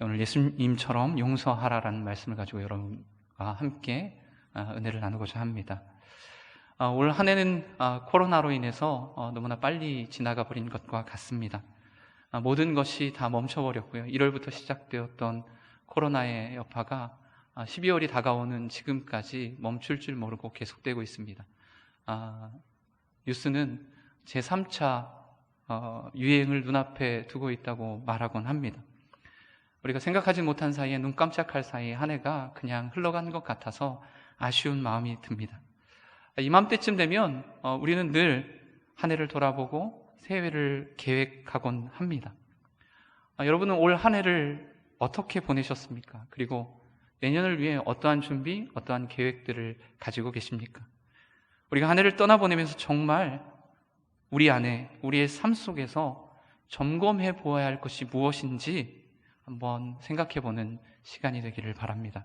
오늘 예수님처럼 용서하라라는 말씀을 가지고 여러분과 함께 은혜를 나누고자 합니다. 올 한 해는 코로나로 인해서 너무나 빨리 지나가 버린 것과 같습니다. 모든 것이 다 멈춰버렸고요. 1월부터 시작되었던 코로나의 여파가 12월이 다가오는 지금까지 멈출 줄 모르고 계속되고 있습니다. 뉴스는 제3차 유행을 눈앞에 두고 있다고 말하곤 합니다. 우리가 생각하지 못한 사이에 눈 깜짝할 사이에 한 해가 그냥 흘러간 것 같아서 아쉬운 마음이 듭니다. 이맘때쯤 되면 우리는 늘 한 해를 돌아보고 새해를 계획하곤 합니다. 여러분은 올 한 해를 어떻게 보내셨습니까? 그리고 내년을 위해 어떠한 준비, 어떠한 계획들을 가지고 계십니까? 우리가 한 해를 떠나보내면서 정말 우리 안에, 우리의 삶 속에서 점검해 보아야 할 것이 무엇인지 한번 생각해보는 시간이 되기를 바랍니다.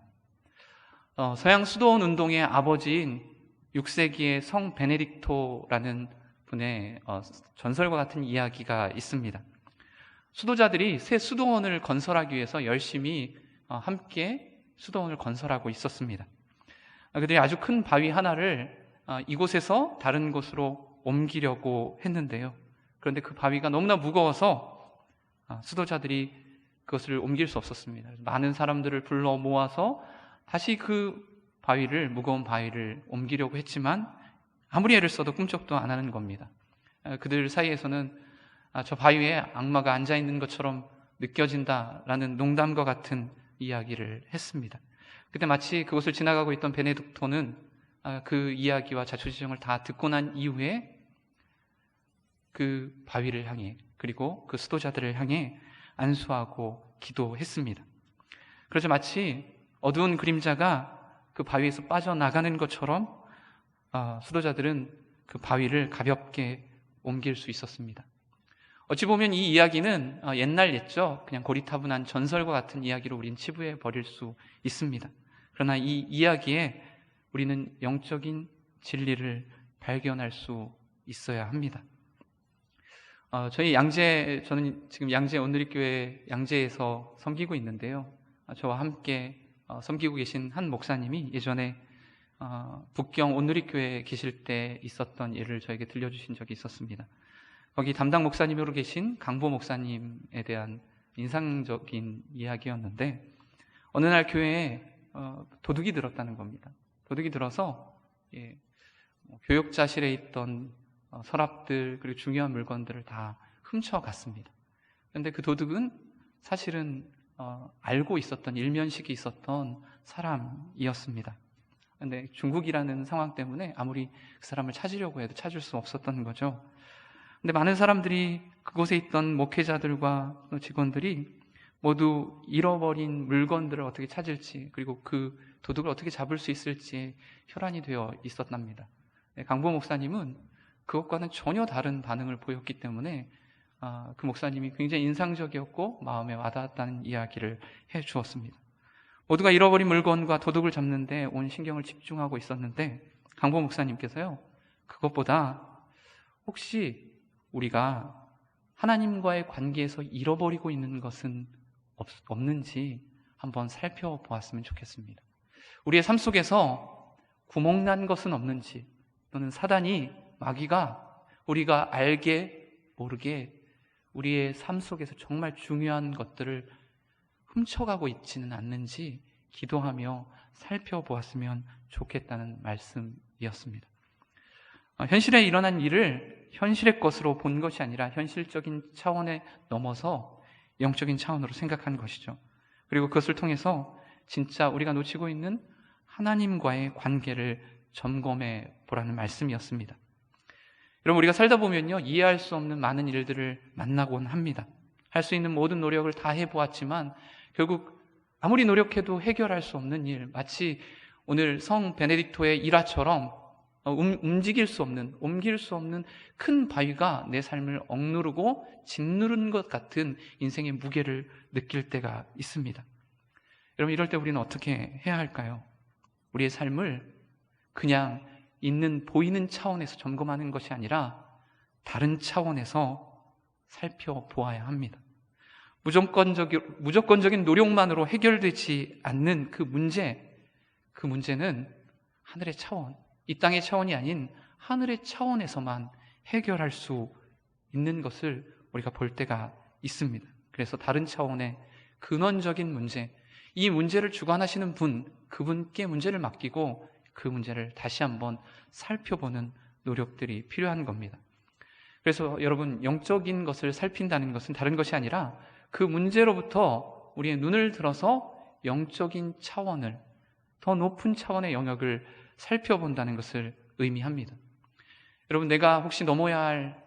서양 수도원 운동의 아버지인 6세기의 성 베네딕토라는 분의 전설과 같은 이야기가 있습니다. 수도자들이 새 수도원을 건설하기 위해서 열심히 함께 수도원을 건설하고 있었습니다. 그들이 아주 큰 바위 하나를 이곳에서 다른 곳으로 옮기려고 했는데요. 그런데 그 바위가 너무나 무거워서 수도자들이 그것을 옮길 수 없었습니다. 많은 사람들을 불러 모아서 다시 그 바위를, 무거운 바위를 옮기려고 했지만 아무리 애를 써도 꿈쩍도 안 하는 겁니다. 그들 사이에서는 저 바위에 악마가 앉아있는 것처럼 느껴진다라는 농담과 같은 이야기를 했습니다. 그때 마치 그곳을 지나가고 있던 베네딕토는 그 이야기와 자초지종을 다 듣고 난 이후에 그 바위를 향해, 그리고 그 수도자들을 향해 안수하고 기도했습니다. 그래서 마치 어두운 그림자가 그 바위에서 빠져나가는 것처럼 수도자들은 그 바위를 가볍게 옮길 수 있었습니다. 어찌 보면 이 이야기는 옛날 옛적 그냥 고리타분한 전설과 같은 이야기로 우린 치부해 버릴 수 있습니다. 그러나 이 이야기에 우리는 영적인 진리를 발견할 수 있어야 합니다. 저는 지금 양재 온누리교회 양재에서 섬기고 있는데요. 저와 함께 섬기고 계신 한 목사님이 예전에 북경 온누리교회에 계실 때 있었던 일을 저에게 들려주신 적이 있었습니다. 거기 담당 목사님으로 계신 강보 목사님에 대한 인상적인 이야기였는데, 어느 날 교회에 도둑이 들었다는 겁니다. 도둑이 들어서 교육자실에 있던 서랍들, 그리고 중요한 물건들을 다 훔쳐갔습니다. 그런데 그 도둑은 사실은 알고 있었던, 일면식이 있었던 사람이었습니다. 그런데 중국이라는 상황 때문에 아무리 그 사람을 찾으려고 해도 찾을 수 없었던 거죠. 근데 많은 사람들이, 그곳에 있던 목회자들과 직원들이 모두 잃어버린 물건들을 어떻게 찾을지, 그리고 그 도둑을 어떻게 잡을 수 있을지 혈안이 되어 있었답니다. 강보 목사님은 그것과는 전혀 다른 반응을 보였기 때문에 그 목사님이 굉장히 인상적이었고 마음에 와닿았다는 이야기를 해 주었습니다. 모두가 잃어버린 물건과 도둑을 잡는데 온 신경을 집중하고 있었는데, 강보 목사님께서요, 그것보다 혹시 우리가 하나님과의 관계에서 잃어버리고 있는 것은 없는지 한번 살펴보았으면 좋겠습니다. 우리의 삶 속에서 구멍난 것은 없는지, 또는 사단이, 마귀가 우리가 알게 모르게 우리의 삶 속에서 정말 중요한 것들을 훔쳐가고 있지는 않는지 기도하며 살펴보았으면 좋겠다는 말씀이었습니다. 현실에 일어난 일을 현실의 것으로 본 것이 아니라 현실적인 차원에 넘어서 영적인 차원으로 생각한 것이죠. 그리고 그것을 통해서 진짜 우리가 놓치고 있는 하나님과의 관계를 점검해 보라는 말씀이었습니다. 여러분, 우리가 살다 보면요, 이해할 수 없는 많은 일들을 만나곤 합니다. 할 수 있는 모든 노력을 다 해보았지만 결국 아무리 노력해도 해결할 수 없는 일, 마치 오늘 성 베네딕토의 일화처럼 움직일 수 없는, 옮길 수 없는 큰 바위가 내 삶을 억누르고 짓누른 것 같은 인생의 무게를 느낄 때가 있습니다. 여러분, 이럴 때 우리는 어떻게 해야 할까요? 우리의 삶을 그냥 있는, 보이는 차원에서 점검하는 것이 아니라 다른 차원에서 살펴보아야 합니다. 무조건적인 노력만으로 해결되지 않는 그 문제는 하늘의 차원, 이 땅의 차원이 아닌 하늘의 차원에서만 해결할 수 있는 것을 우리가 볼 때가 있습니다. 그래서 다른 차원의 근원적인 문제, 이 문제를 주관하시는 분, 그분께 문제를 맡기고 그 문제를 다시 한번 살펴보는 노력들이 필요한 겁니다. 그래서 여러분, 영적인 것을 살핀다는 것은 다른 것이 아니라 그 문제로부터 우리의 눈을 들어서 영적인 차원을, 더 높은 차원의 영역을 살펴본다는 것을 의미합니다. 여러분, 내가 혹시 넘어야 할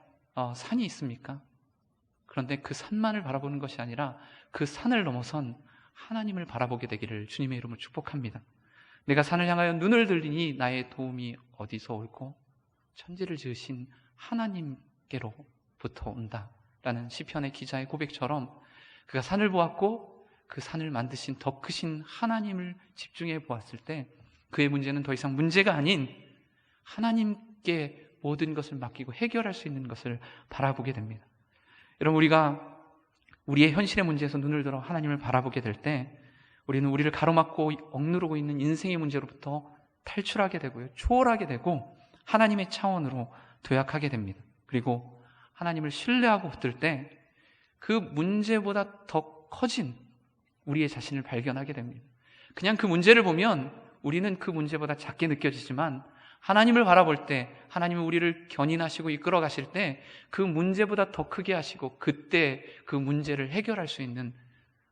산이 있습니까? 그런데 그 산만을 바라보는 것이 아니라 그 산을 넘어선 하나님을 바라보게 되기를 주님의 이름으로 축복합니다. 내가 산을 향하여 눈을 들리니 나의 도움이 어디서 올고 천지를 지으신 하나님께로부터 온다라는 시편의 기자의 고백처럼 그가 산을 보았고 그 산을 만드신 더 크신 하나님을 집중해 보았을 때 그의 문제는 더 이상 문제가 아닌 하나님께 모든 것을 맡기고 해결할 수 있는 것을 바라보게 됩니다. 여러분, 우리가 우리의 현실의 문제에서 눈을 들어 하나님을 바라보게 될 때 우리는 우리를 가로막고 억누르고 있는 인생의 문제로부터 탈출하게 되고요, 초월하게 되고 하나님의 차원으로 도약하게 됩니다. 그리고 하나님을 신뢰하고 붙들 때 그 문제보다 더 커진 우리의 자신을 발견하게 됩니다. 그냥 그 문제를 보면 우리는 그 문제보다 작게 느껴지지만 하나님을 바라볼 때, 하나님은 우리를 견인하시고 이끌어 가실 때 그 문제보다 더 크게 하시고 그때 그 문제를 해결할 수 있는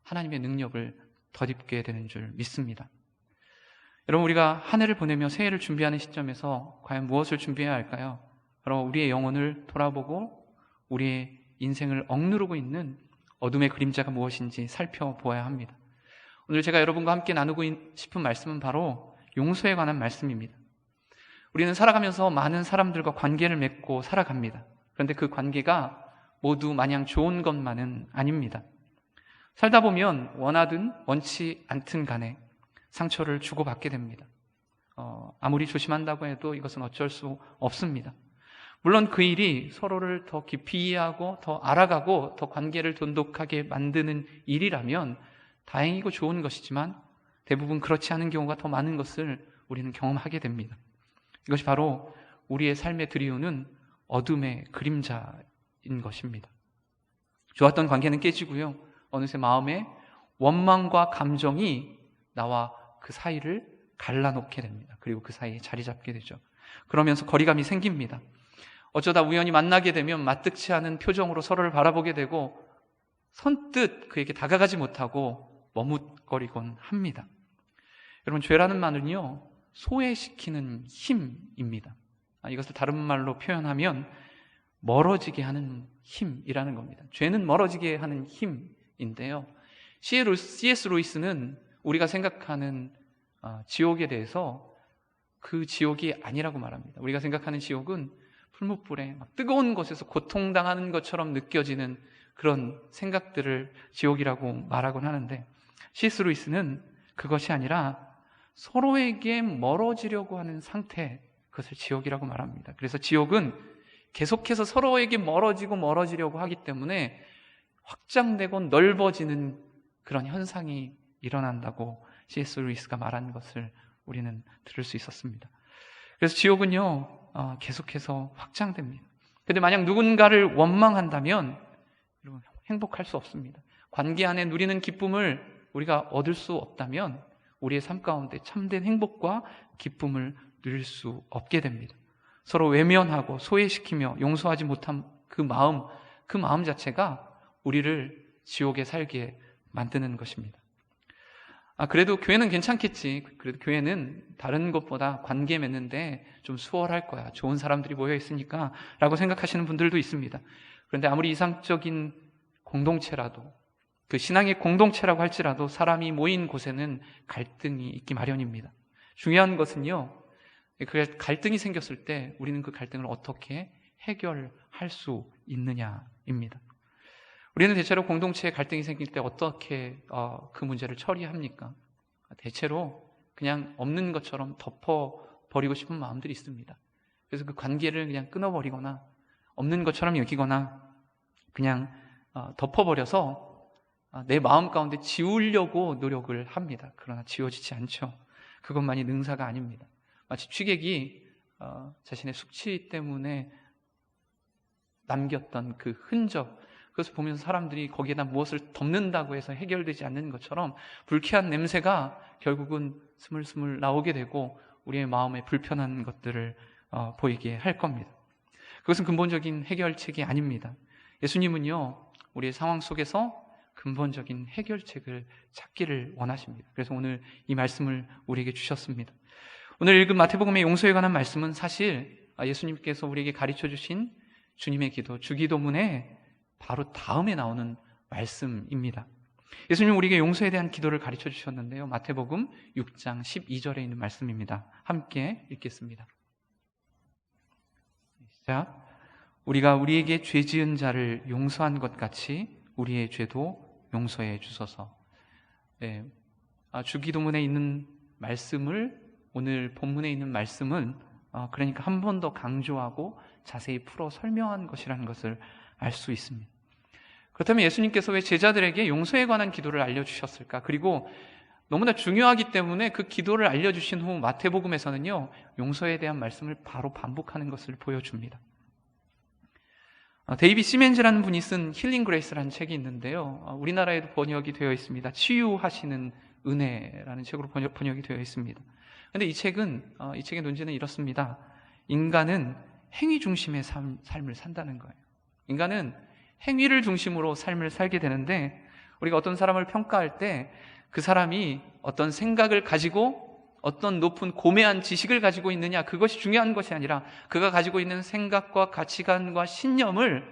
하나님의 능력을 덧입게 되는 줄 믿습니다. 여러분, 우리가 한 해를 보내며 새해를 준비하는 시점에서 과연 무엇을 준비해야 할까요? 바로 우리의 영혼을 돌아보고 우리의 인생을 억누르고 있는 어둠의 그림자가 무엇인지 살펴보아야 합니다. 오늘 제가 여러분과 함께 나누고 싶은 말씀은 바로 용서에 관한 말씀입니다. 우리는 살아가면서 많은 사람들과 관계를 맺고 살아갑니다. 그런데 그 관계가 모두 마냥 좋은 것만은 아닙니다. 살다 보면 원하든 원치 않든 간에 상처를 주고받게 됩니다. 아무리 조심한다고 해도 이것은 어쩔 수 없습니다. 물론 그 일이 서로를 더 깊이 이해하고 더 알아가고 더 관계를 돈독하게 만드는 일이라면 다행이고 좋은 것이지만 대부분 그렇지 않은 경우가 더 많은 것을 우리는 경험하게 됩니다. 이것이 바로 우리의 삶에 들이우는 어둠의 그림자인 것입니다. 좋았던 관계는 깨지고요, 어느새 마음에 원망과 감정이 나와 그 사이를 갈라놓게 됩니다. 그리고 그 사이에 자리 잡게 되죠. 그러면서 거리감이 생깁니다. 어쩌다 우연히 만나게 되면 마뜩치 않은 표정으로 서로를 바라보게 되고 선뜻 그에게 다가가지 못하고 머뭇거리곤 합니다. 여러분, 죄라는 말은요, 소외시키는 힘입니다. 이것을 다른 말로 표현하면 멀어지게 하는 힘이라는 겁니다. 죄는 멀어지게 하는 힘인데요, C.S. 루이스는 우리가 생각하는 지옥에 대해서 그 지옥이 아니라고 말합니다. 우리가 생각하는 지옥은 풀무불에 막 뜨거운 곳에서 고통당하는 것처럼 느껴지는 그런 생각들을 지옥이라고 말하곤 하는데, C.S. 루이스는 그것이 아니라 서로에게 멀어지려고 하는 상태, 그것을 지옥이라고 말합니다. 그래서 지옥은 계속해서 서로에게 멀어지려고 하기 때문에 확장되고 넓어지는 그런 현상이 일어난다고 C.S. 루이스가 말한 것을 우리는 들을 수 있었습니다. 그래서 지옥은요, 계속해서 확장됩니다. 그런데 만약 누군가를 원망한다면 여러분, 행복할 수 없습니다. 관계 안에 누리는 기쁨을 우리가 얻을 수 없다면 우리의 삶 가운데 참된 행복과 기쁨을 누릴 수 없게 됩니다. 서로 외면하고 소외시키며 용서하지 못한 그 마음 자체가 우리를 지옥에 살게 만드는 것입니다. 그래도 교회는 괜찮겠지. 그래도 교회는 다른 것보다 관계 맺는데 좀 수월할 거야. 좋은 사람들이 모여 있으니까 라고 생각하시는 분들도 있습니다. 그런데 아무리 이상적인 공동체라도, 그 신앙의 공동체라고 할지라도 사람이 모인 곳에는 갈등이 있기 마련입니다. 중요한 것은요, 그 갈등이 생겼을 때 우리는 그 갈등을 어떻게 해결할 수 있느냐입니다. 우리는 대체로 공동체에 갈등이 생길 때 어떻게 그 문제를 처리합니까? 대체로 그냥 없는 것처럼 덮어버리고 싶은 마음들이 있습니다. 그래서 그 관계를 그냥 끊어버리거나 없는 것처럼 여기거나 그냥 덮어버려서 내 마음 가운데 지우려고 노력을 합니다. 그러나 지워지지 않죠. 그것만이 능사가 아닙니다. 마치 취객이 자신의 숙취 때문에 남겼던 그 흔적, 그것을 보면서 사람들이 거기에다 무엇을 덮는다고 해서 해결되지 않는 것처럼 불쾌한 냄새가 결국은 스물스물 나오게 되고 우리의 마음에 불편한 것들을 보이게 할 겁니다. 그것은 근본적인 해결책이 아닙니다. 예수님은요, 우리의 상황 속에서 근본적인 해결책을 찾기를 원하십니다. 그래서 오늘 이 말씀을 우리에게 주셨습니다. 오늘 읽은 마태복음의 용서에 관한 말씀은 사실 예수님께서 우리에게 가르쳐 주신 주님의 기도, 주기도문의 바로 다음에 나오는 말씀입니다. 예수님은 우리에게 용서에 대한 기도를 가르쳐 주셨는데요. 마태복음 6장 12절에 있는 말씀입니다. 함께 읽겠습니다. 시작. 우리가 우리에게 죄 지은 자를 용서한 것 같이 우리의 죄도 용서해 주소서. 네. 주기도문에 있는 말씀을 오늘 본문에 있는 말씀은 그러니까 한 번 더 강조하고 자세히 풀어 설명한 것이라는 것을 알 수 있습니다. 그렇다면 예수님께서 왜 제자들에게 용서에 관한 기도를 알려주셨을까? 그리고 너무나 중요하기 때문에 그 기도를 알려주신 후 마태복음에서는요, 용서에 대한 말씀을 바로 반복하는 것을 보여줍니다. 데이비 시멘즈라는 분이 쓴 힐링 그레이스라는 책이 있는데요, 우리나라에도 번역이 되어 있습니다. 치유하시는 은혜라는 책으로 번역이 되어 있습니다. 그런데 이 책의 논지는 이렇습니다. 인간은 행위 중심의 삶을 산다는 거예요. 인간은 행위를 중심으로 삶을 살게 되는데, 우리가 어떤 사람을 평가할 때 그 사람이 어떤 생각을 가지고 어떤 높은 고매한 지식을 가지고 있느냐, 그것이 중요한 것이 아니라 그가 가지고 있는 생각과 가치관과 신념을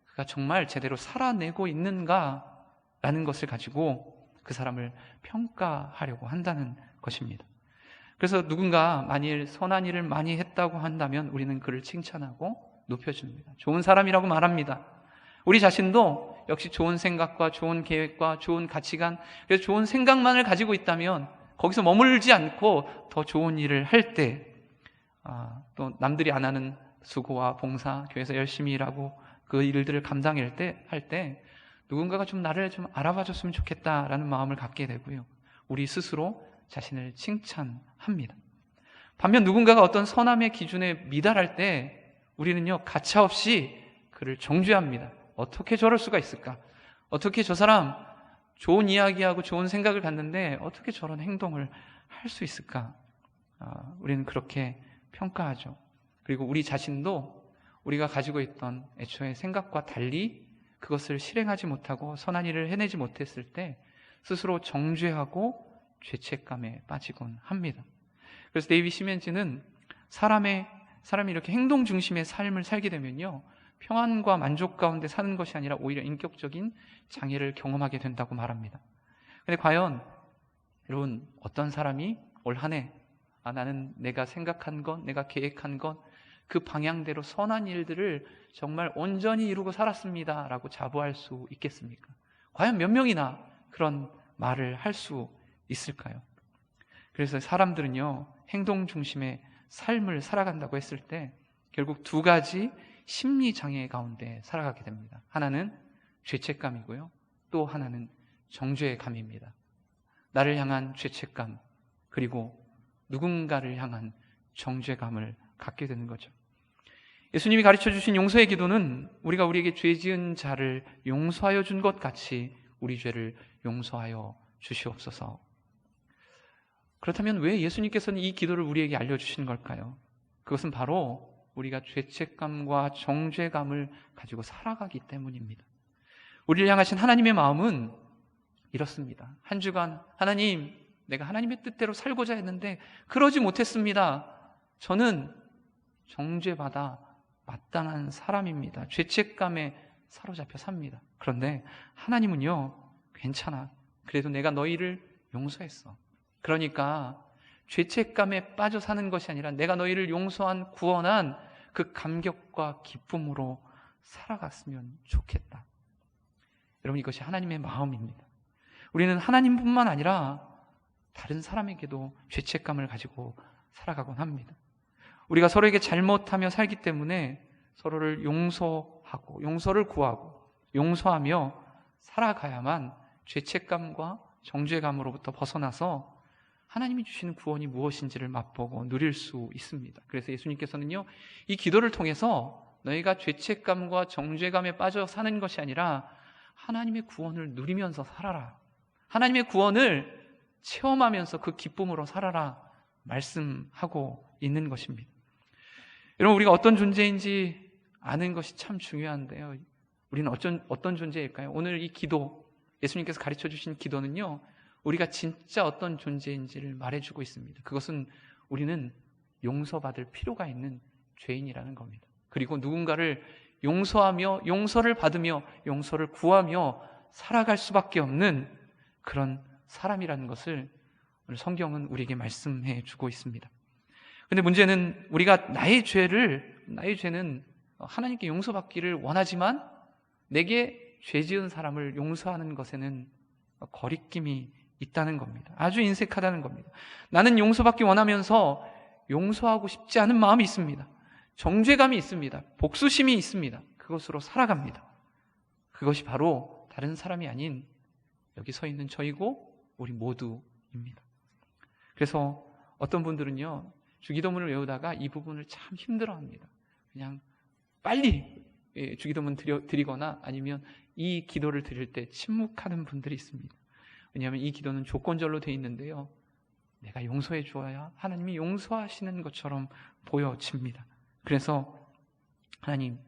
그가 정말 제대로 살아내고 있는가라는 것을 가지고 그 사람을 평가하려고 한다는 것입니다. 그래서 누군가 만일 선한 일을 많이 했다고 한다면 우리는 그를 칭찬하고 높여줍니다. 좋은 사람이라고 말합니다. 우리 자신도 역시 좋은 생각과 좋은 계획과 좋은 가치관, 그래서 좋은 생각만을 가지고 있다면 거기서 머물지 않고 더 좋은 일을 할 때, 또 남들이 안 하는 수고와 봉사, 교회에서 열심히 일하고 그 일들을 감당할 때 누군가가 좀 나를 좀 알아봐 줬으면 좋겠다라는 마음을 갖게 되고요. 우리 스스로 자신을 칭찬합니다. 반면 누군가가 어떤 선함의 기준에 미달할 때 우리는요, 가차없이 그를 정죄합니다. 어떻게 저럴 수가 있을까? 어떻게 저 사람 좋은 이야기하고 좋은 생각을 갖는데 어떻게 저런 행동을 할 수 있을까? 우리는 그렇게 평가하죠. 그리고 우리 자신도 우리가 가지고 있던 애초에 생각과 달리 그것을 실행하지 못하고 선한 일을 해내지 못했을 때 스스로 정죄하고 죄책감에 빠지곤 합니다. 그래서 데이비 시멘즈는 사람이 이렇게 행동 중심의 삶을 살게 되면요, 평안과 만족 가운데 사는 것이 아니라 오히려 인격적인 장애를 경험하게 된다고 말합니다. 그런데 과연 여러분, 어떤 사람이 올 한 해 나는 내가 생각한 것, 내가 계획한 것, 그 방향대로 선한 일들을 정말 온전히 이루고 살았습니다 라고 자부할 수 있겠습니까? 과연 몇 명이나 그런 말을 할 수 있을까요? 그래서 사람들은요, 행동 중심의 삶을 살아간다고 했을 때 결국 두 가지 심리장애 가운데 살아가게 됩니다. 하나는 죄책감이고요, 또 하나는 정죄감입니다. 나를 향한 죄책감, 그리고 누군가를 향한 정죄감을 갖게 되는 거죠. 예수님이 가르쳐 주신 용서의 기도는 우리가 우리에게 죄 지은 자를 용서하여 준 것 같이 우리 죄를 용서하여 주시옵소서. 그렇다면 왜 예수님께서는 이 기도를 우리에게 알려주신 걸까요? 그것은 바로 우리가 죄책감과 정죄감을 가지고 살아가기 때문입니다. 우리를 향하신 하나님의 마음은 이렇습니다. 한 주간 하나님, 내가 하나님의 뜻대로 살고자 했는데 그러지 못했습니다. 저는 정죄받아 마땅한 사람입니다. 죄책감에 사로잡혀 삽니다. 그런데 하나님은요, 괜찮아. 그래도 내가 너희를 용서했어. 그러니까 죄책감에 빠져 사는 것이 아니라 내가 너희를 용서한, 구원한 그 감격과 기쁨으로 살아갔으면 좋겠다. 여러분, 이것이 하나님의 마음입니다. 우리는 하나님뿐만 아니라 다른 사람에게도 죄책감을 가지고 살아가곤 합니다. 우리가 서로에게 잘못하며 살기 때문에 서로를 용서하고 용서를 구하고 용서하며 살아가야만 죄책감과 정죄감으로부터 벗어나서 하나님이 주시는 구원이 무엇인지를 맛보고 누릴 수 있습니다. 그래서 예수님께서는요, 이 기도를 통해서 너희가 죄책감과 정죄감에 빠져 사는 것이 아니라 하나님의 구원을 누리면서 살아라, 하나님의 구원을 체험하면서 그 기쁨으로 살아라 말씀하고 있는 것입니다. 여러분, 우리가 어떤 존재인지 아는 것이 참 중요한데요, 우리는 어떤 존재일까요? 오늘 이 기도, 예수님께서 가르쳐 주신 기도는요, 우리가 진짜 어떤 존재인지를 말해주고 있습니다. 그것은 우리는 용서받을 필요가 있는 죄인이라는 겁니다. 그리고 누군가를 용서하며 용서를 받으며 용서를 구하며 살아갈 수밖에 없는 그런 사람이라는 것을 오늘 성경은 우리에게 말씀해 주고 있습니다. 그런데 문제는 우리가 나의 죄는 하나님께 용서받기를 원하지만 내게 죄 지은 사람을 용서하는 것에는 거리낌이 있다는 겁니다. 아주 인색하다는 겁니다. 나는 용서받기 원하면서 용서하고 싶지 않은 마음이 있습니다. 정죄감이 있습니다. 복수심이 있습니다. 그것으로 살아갑니다. 그것이 바로 다른 사람이 아닌 여기 서 있는 저이고 우리 모두입니다. 그래서 어떤 분들은요, 주기도문을 외우다가 이 부분을 참 힘들어합니다. 그냥 빨리 주기도문 드리거나 아니면 이 기도를 드릴 때 침묵하는 분들이 있습니다. 왜냐하면 이 기도는 조건절로 되어 있는데요, 내가 용서해 주어야 하나님이 용서하시는 것처럼 보여집니다. 그래서 하나님,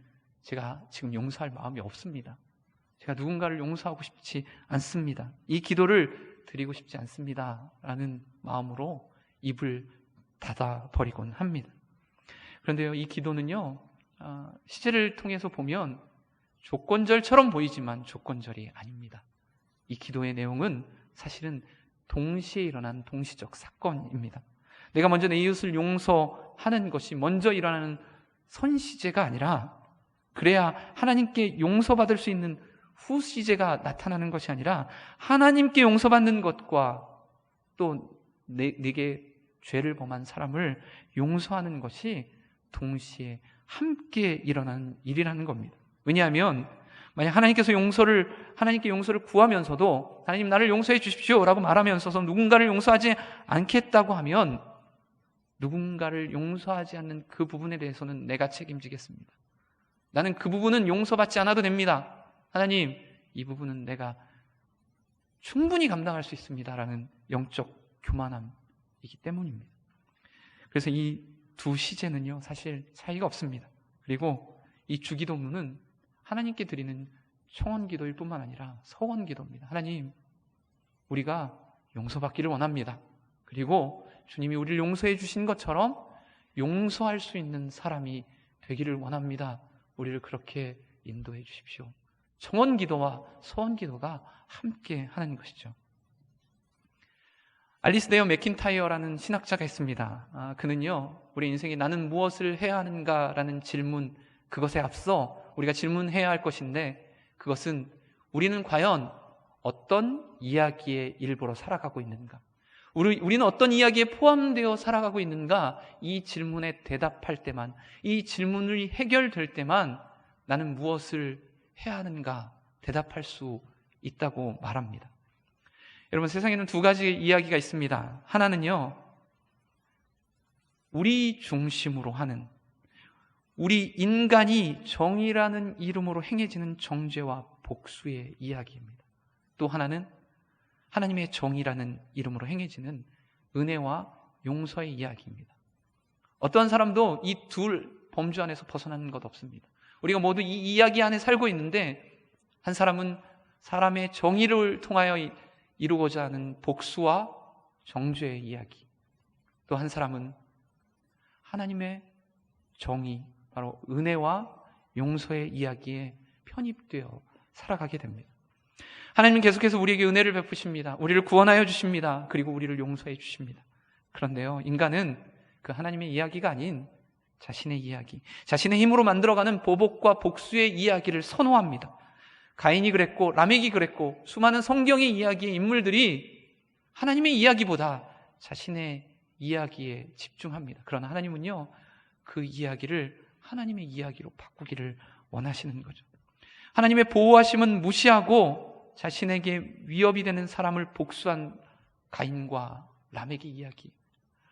제가 지금 용서할 마음이 없습니다. 제가 누군가를 용서하고 싶지 않습니다. 이 기도를 드리고 싶지 않습니다 라는 마음으로 입을 닫아버리곤 합니다. 그런데요, 이 기도는요, 시제를 통해서 보면 조건절처럼 보이지만 조건절이 아닙니다. 이 기도의 내용은 사실은 동시에 일어난 동시적 사건입니다. 내가 먼저 내 이웃을 용서하는 것이 먼저 일어나는 선시제가 아니라, 그래야 하나님께 용서받을 수 있는 후시제가 나타나는 것이 아니라, 하나님께 용서받는 것과 또 내게 죄를 범한 사람을 용서하는 것이 동시에 함께 일어나는 일이라는 겁니다. 왜냐하면 만약 하나님께 용서를 구하면서도 하나님 나를 용서해 주십시오 라고 말하면서 누군가를 용서하지 않겠다고 하면, 누군가를 용서하지 않는 그 부분에 대해서는 내가 책임지겠습니다. 나는 그 부분은 용서받지 않아도 됩니다. 하나님, 이 부분은 내가 충분히 감당할 수 있습니다 라는 영적 교만함이기 때문입니다. 그래서 이 두 시제는요, 사실 차이가 없습니다. 그리고 이 주기도문은 하나님께 드리는 청원기도일 뿐만 아니라 서원기도입니다. 하나님, 우리가 용서받기를 원합니다. 그리고 주님이 우리를 용서해 주신 것처럼 용서할 수 있는 사람이 되기를 원합니다. 우리를 그렇게 인도해 주십시오. 청원기도와 서원기도가 함께 하는 것이죠. 알리스 데어 맥킨타이어라는 신학자가 있습니다. 그는요, 우리 인생에 나는 무엇을 해야 하는가라는 질문, 그것에 앞서 우리가 질문해야 할 것인데, 그것은 우리는 과연 어떤 이야기의 일부로 살아가고 있는가? 우리는 어떤 이야기에 포함되어 살아가고 있는가? 이 질문에 대답할 때만, 이 질문이 해결될 때만 나는 무엇을 해야 하는가 대답할 수 있다고 말합니다. 여러분, 세상에는 두 가지 이야기가 있습니다. 하나는요, 우리 중심으로 하는, 우리 인간이 정의라는 이름으로 행해지는 정죄와 복수의 이야기입니다. 또 하나는 하나님의 정의라는 이름으로 행해지는 은혜와 용서의 이야기입니다. 어떠한 사람도 이 둘 범주 안에서 벗어나는 것 없습니다. 우리가 모두 이 이야기 안에 살고 있는데, 한 사람은 사람의 정의를 통하여 이루고자 하는 복수와 정죄의 이야기, 또 한 사람은 하나님의 정의, 바로 은혜와 용서의 이야기에 편입되어 살아가게 됩니다. 하나님은 계속해서 우리에게 은혜를 베푸십니다. 우리를 구원하여 주십니다. 그리고 우리를 용서해 주십니다. 그런데요, 인간은 그 하나님의 이야기가 아닌 자신의 이야기, 자신의 힘으로 만들어가는 보복과 복수의 이야기를 선호합니다. 가인이 그랬고 라멕이 그랬고, 수많은 성경의 이야기의 인물들이 하나님의 이야기보다 자신의 이야기에 집중합니다. 그러나 하나님은요, 그 이야기를 하나님의 이야기로 바꾸기를 원하시는 거죠. 하나님의 보호하심은 무시하고 자신에게 위협이 되는 사람을 복수한 가인과 라멕의 이야기.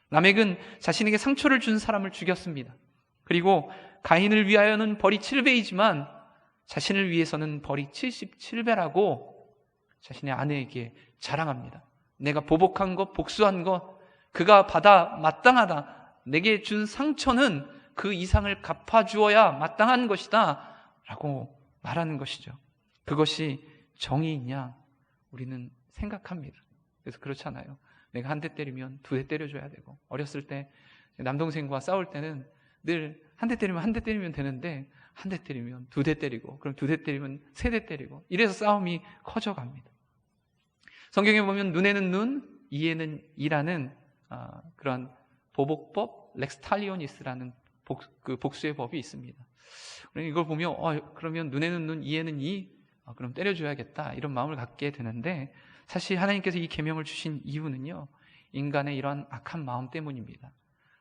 라멕은 자신에게 상처를 준 사람을 죽였습니다. 그리고 가인을 위하여는 벌이 7배이지만 자신을 위해서는 벌이 77배라고 자신의 아내에게 자랑합니다. 내가 보복한 것, 복수한 것, 그가 받아 마땅하다. 내게 준 상처는 그 이상을 갚아주어야 마땅한 것이다 라고 말하는 것이죠. 그것이 정의이냐? 우리는 생각합니다. 그래서 그렇잖아요. 내가 한 대 때리면 2대 때려줘야 되고, 어렸을 때 남동생과 싸울 때는 늘 한 대 때리면 한 대 때리면 되는데 한 대 때리면 2대 때리고, 그럼 2대 때리면 3대 때리고, 이래서 싸움이 커져갑니다. 성경에 보면 눈에는 눈, 이에는 이라는 그런 보복법, 렉스탈리오니스라는 복수의 법이 있습니다. 이걸 보면 그러면 눈에는 눈, 이에는 이, 그럼 때려줘야겠다 이런 마음을 갖게 되는데, 사실 하나님께서 이 계명을 주신 이유는요, 인간의 이러한 악한 마음 때문입니다.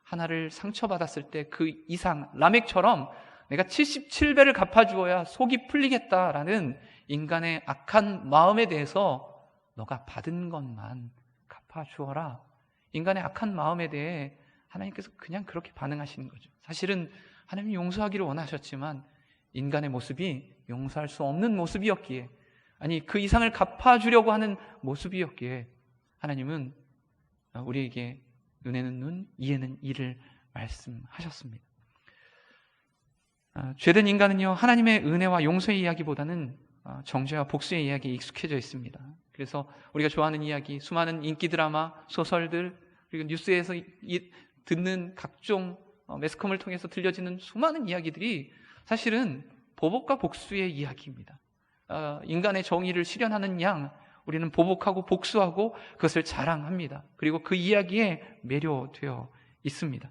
하나를 상처받았을 때 그 이상, 라멕처럼 내가 77배를 갚아주어야 속이 풀리겠다라는 인간의 악한 마음에 대해서 너가 받은 것만 갚아주어라. 인간의 악한 마음에 대해 하나님께서 그냥 그렇게 반응하시는 거죠. 사실은 하나님이 용서하기를 원하셨지만 인간의 모습이 용서할 수 없는 모습이었기에, 아니 그 이상을 갚아주려고 하는 모습이었기에 하나님은 우리에게 눈에는 눈, 이에는 이를 말씀하셨습니다. 죄된 인간은요, 하나님의 은혜와 용서의 이야기보다는 정죄와 복수의 이야기에 익숙해져 있습니다. 그래서 우리가 좋아하는 이야기, 수많은 인기 드라마, 소설들, 그리고 뉴스에서 듣는 각종 매스컴을 통해서 들려지는 수많은 이야기들이 사실은 보복과 복수의 이야기입니다. 인간의 정의를 실현하는 양, 우리는 보복하고 복수하고 그것을 자랑합니다. 그리고 그 이야기에 매료되어 있습니다.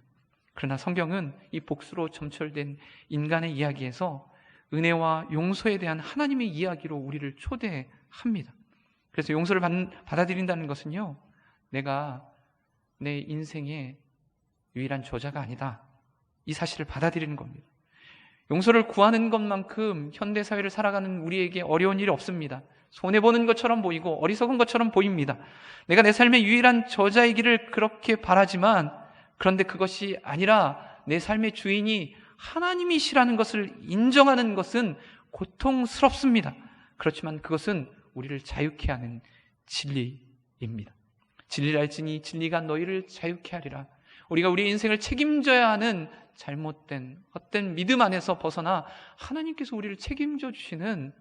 그러나 성경은 이 복수로 점철된 인간의 이야기에서 은혜와 용서에 대한 하나님의 이야기로 우리를 초대합니다. 그래서 용서를 받아들인다는 것은요, 내가 내 인생의 유일한 저자가 아니다, 이 사실을 받아들이는 겁니다. 용서를 구하는 것만큼 현대사회를 살아가는 우리에게 어려운 일이 없습니다. 손해보는 것처럼 보이고 어리석은 것처럼 보입니다. 내가 내 삶의 유일한 저자이기를 그렇게 바라지만, 그런데 그것이 아니라 내 삶의 주인이 하나님이시라는 것을 인정하는 것은 고통스럽습니다. 그렇지만 그것은 우리를 자유케 하는 진리입니다. 진리를 알지니 진리가 너희를 자유케 하리라. 우리가 우리 인생을 책임져야 하는 잘못된 헛된 믿음 안에서 벗어나 하나님께서 우리를 책임져 주시는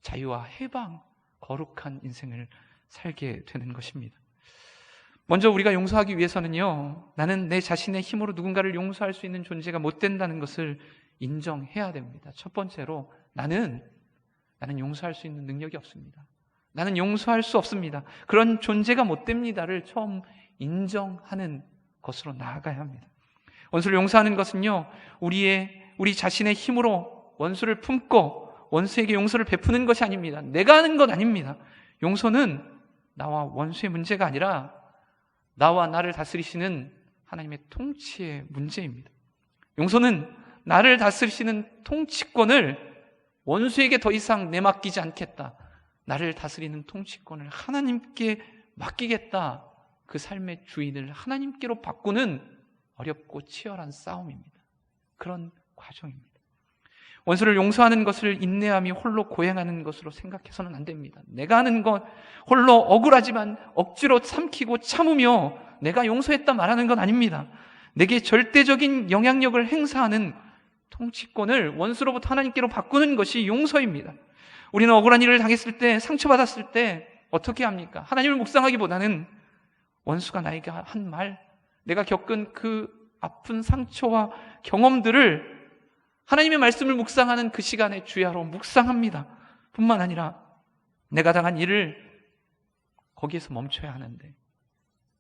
자유와 해방, 거룩한 인생을 살게 되는 것입니다. 먼저 우리가 용서하기 위해서는요, 나는 내 자신의 힘으로 누군가를 용서할 수 있는 존재가 못 된다는 것을 인정해야 됩니다. 첫 번째로 나는 용서할 수 있는 능력이 없습니다. 나는 용서할 수 없습니다. 그런 존재가 못 됩니다를 처음 인정하는 것으로 나아가야 합니다. 원수를 용서하는 것은요, 우리 자신의 힘으로 원수를 품고 원수에게 용서를 베푸는 것이 아닙니다. 내가 하는 것 아닙니다. 용서는 나와 원수의 문제가 아니라 나와 나를 다스리시는 하나님의 통치의 문제입니다. 용서는 나를 다스리시는 통치권을 원수에게 더 이상 내맡기지 않겠다, 나를 다스리는 통치권을 하나님께 맡기겠다, 그 삶의 주인을 하나님께로 바꾸는 어렵고 치열한 싸움입니다. 그런 과정입니다. 원수를 용서하는 것을 인내함이 홀로 고행하는 것으로 생각해서는 안 됩니다. 내가 하는 것, 홀로 억울하지만 억지로 삼키고 참으며 내가 용서했다 말하는 건 아닙니다. 내게 절대적인 영향력을 행사하는 통치권을 원수로부터 하나님께로 바꾸는 것이 용서입니다. 우리는 억울한 일을 당했을 때, 상처받았을 때 어떻게 합니까? 하나님을 묵상하기보다는 원수가 나에게 한 말, 내가 겪은 그 아픈 상처와 경험들을 하나님의 말씀을 묵상하는 그 시간에 주야로 묵상합니다. 뿐만 아니라 내가 당한 일을 거기에서 멈춰야 하는데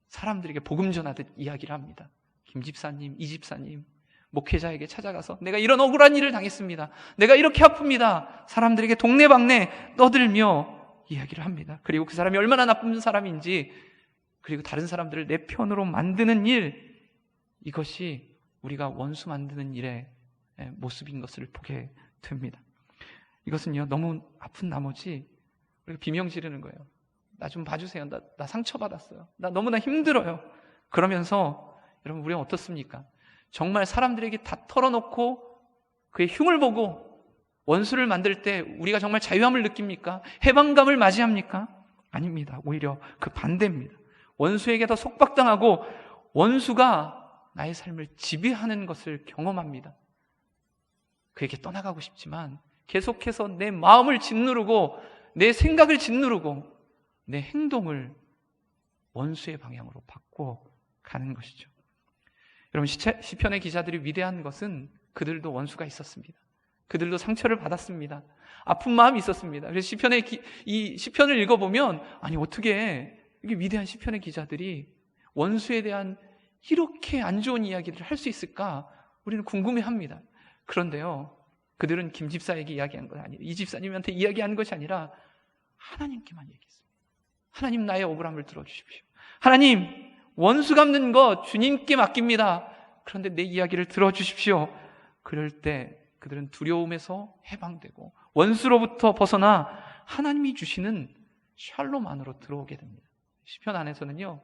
사람들에게 복음 전하듯 이야기를 합니다. 김 집사님, 이 집사님, 목회자에게 찾아가서 내가 이런 억울한 일을 당했습니다. 내가 이렇게 아픕니다. 사람들에게 동네방네 떠들며 이야기를 합니다. 그리고 그 사람이 얼마나 나쁜 사람인지, 그리고 다른 사람들을 내 편으로 만드는 일, 이것이 우리가 원수 만드는 일의 모습인 것을 보게 됩니다. 이것은요, 너무 아픈 나머지 우리가 비명 지르는 거예요. 나 좀 봐주세요. 나 상처받았어요. 나 너무나 힘들어요. 그러면서 여러분, 우리는 어떻습니까? 정말 사람들에게 다 털어놓고 그의 흉을 보고 원수를 만들 때 우리가 정말 자유함을 느낍니까? 해방감을 맞이합니까? 아닙니다. 오히려 그 반대입니다. 원수에게 더 속박당하고 원수가 나의 삶을 지배하는 것을 경험합니다. 그에게 떠나가고 싶지만 계속해서 내 마음을 짓누르고 내 생각을 짓누르고 내 행동을 원수의 방향으로 바꿔 가는 것이죠. 여러분, 시편의 기자들이 위대한 것은 그들도 원수가 있었습니다. 그들도 상처를 받았습니다. 아픈 마음이 있었습니다. 그래서 이 시편을 읽어보면, 아니 어떻게 이게 위대한 시편의 기자들이 원수에 대한 이렇게 안 좋은 이야기를 할 수 있을까? 우리는 궁금해합니다. 그런데요, 그들은 김 집사에게 이야기한 건 아니에요. 이 집사님한테 이야기한 것이 아니라 하나님께만 얘기했습니다. 하나님, 나의 억울함을 들어주십시오. 하나님, 원수 갚는 것 주님께 맡깁니다. 그런데 내 이야기를 들어주십시오. 그럴 때 그들은 두려움에서 해방되고 원수로부터 벗어나 하나님이 주시는 샬롬 안으로 들어오게 됩니다. 시편 안에서는요,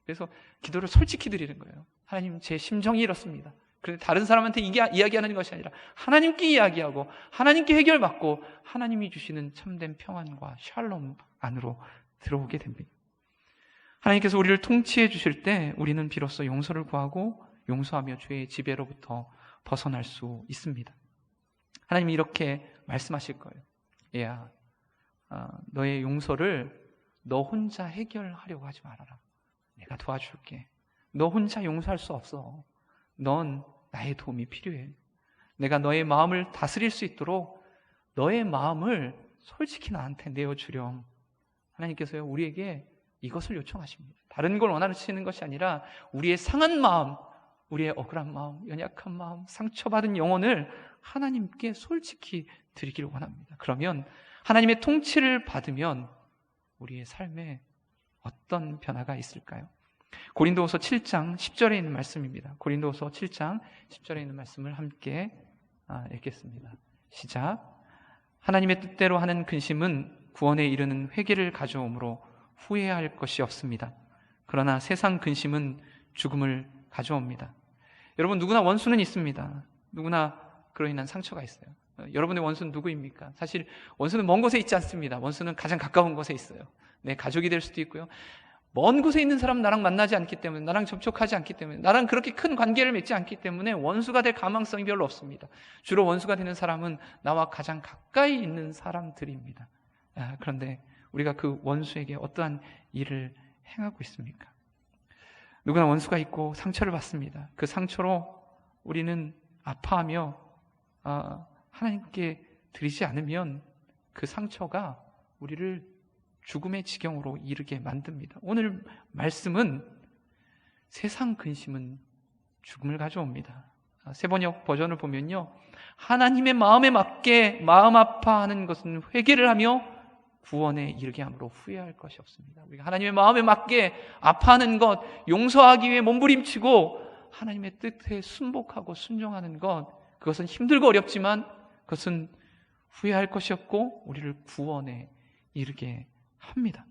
그래서 기도를 솔직히 드리는 거예요. 하나님, 제 심정이 이렇습니다. 그런데 다른 사람한테 이야기하는 것이 아니라 하나님께 이야기하고 하나님께 해결받고 하나님이 주시는 참된 평안과 샬롬 안으로 들어오게 됩니다. 하나님께서 우리를 통치해 주실 때 우리는 비로소 용서를 구하고 용서하며 죄의 지배로부터 벗어날 수 있습니다. 하나님이 이렇게 말씀하실 거예요. 얘야, 너의 용서를 너 혼자 해결하려고 하지 말아라. 내가 도와줄게. 너 혼자 용서할 수 없어. 넌 나의 도움이 필요해. 내가 너의 마음을 다스릴 수 있도록 너의 마음을 솔직히 나한테 내어주렴. 하나님께서요, 우리에게 이것을 요청하십니다. 다른 걸 원하시는 것이 아니라 우리의 상한 마음, 우리의 억울한 마음, 연약한 마음, 상처받은 영혼을 하나님께 솔직히 드리기를 원합니다. 그러면 하나님의 통치를 받으면 우리의 삶에 어떤 변화가 있을까요? 고린도후서 7장 10절에 있는 말씀입니다. 고린도후서 7장 10절에 있는 말씀을 함께 읽겠습니다. 시작. 하나님의 뜻대로 하는 근심은 구원에 이르는 회개를 가져오므로 후회할 것이 없습니다. 그러나 세상 근심은 죽음을 가져옵니다. 여러분, 누구나 원수는 있습니다. 누구나 그로 인한 상처가 있어요. 여러분의 원수는 누구입니까? 사실 원수는 먼 곳에 있지 않습니다. 원수는 가장 가까운 곳에 있어요. 내 가족이 될 수도 있고요. 먼 곳에 있는 사람은 나랑 만나지 않기 때문에, 나랑 접촉하지 않기 때문에, 나랑 그렇게 큰 관계를 맺지 않기 때문에 원수가 될 가망성이 별로 없습니다. 주로 원수가 되는 사람은 나와 가장 가까이 있는 사람들입니다. 그런데 우리가 그 원수에게 어떠한 일을 행하고 있습니까? 누구나 원수가 있고 상처를 받습니다. 그 상처로 우리는 아파하며 하나님께 드리지 않으면 그 상처가 우리를 죽음의 지경으로 이르게 만듭니다. 오늘 말씀은 세상 근심은 죽음을 가져옵니다. 세번역 버전을 보면요, 하나님의 마음에 맞게 마음 아파하는 것은 회개를 하며 구원에 이르게 함으로 후회할 것이 없습니다. 우리가 하나님의 마음에 맞게 아파하는 것, 용서하기 위해 몸부림치고 하나님의 뜻에 순복하고 순종하는 것, 그것은 힘들고 어렵지만 그것은 후회할 것이 없고 우리를 구원에 이르게 합니다.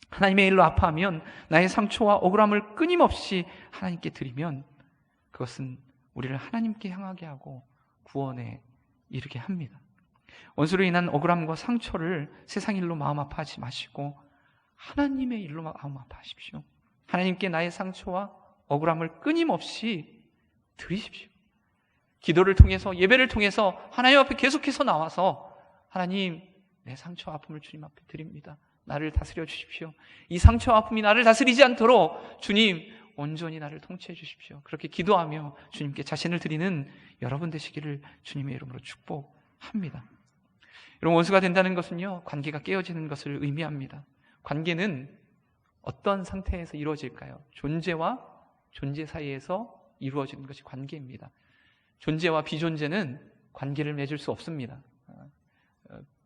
하나님의 일로 아파하면 나의 상처와 억울함을 끊임없이 하나님께 드리면 그것은 우리를 하나님께 향하게 하고 구원에 이르게 합니다. 원수로 인한 억울함과 상처를 세상 일로 마음 아파하지 마시고 하나님의 일로 마음 아파하십시오. 하나님께 나의 상처와 억울함을 끊임없이 드리십시오. 기도를 통해서, 예배를 통해서 하나님 앞에 계속해서 나와서 하나님, 내 상처와 아픔을 주님 앞에 드립니다. 나를 다스려 주십시오. 이 상처와 아픔이 나를 다스리지 않도록 주님 온전히 나를 통치해 주십시오. 그렇게 기도하며 주님께 자신을 드리는 여러분 되시기를 주님의 이름으로 축복합니다. 여러분, 원수가 된다는 것은요, 관계가 깨어지는 것을 의미합니다. 관계는 어떤 상태에서 이루어질까요? 존재와 존재 사이에서 이루어지는 것이 관계입니다. 존재와 비존재는 관계를 맺을 수 없습니다.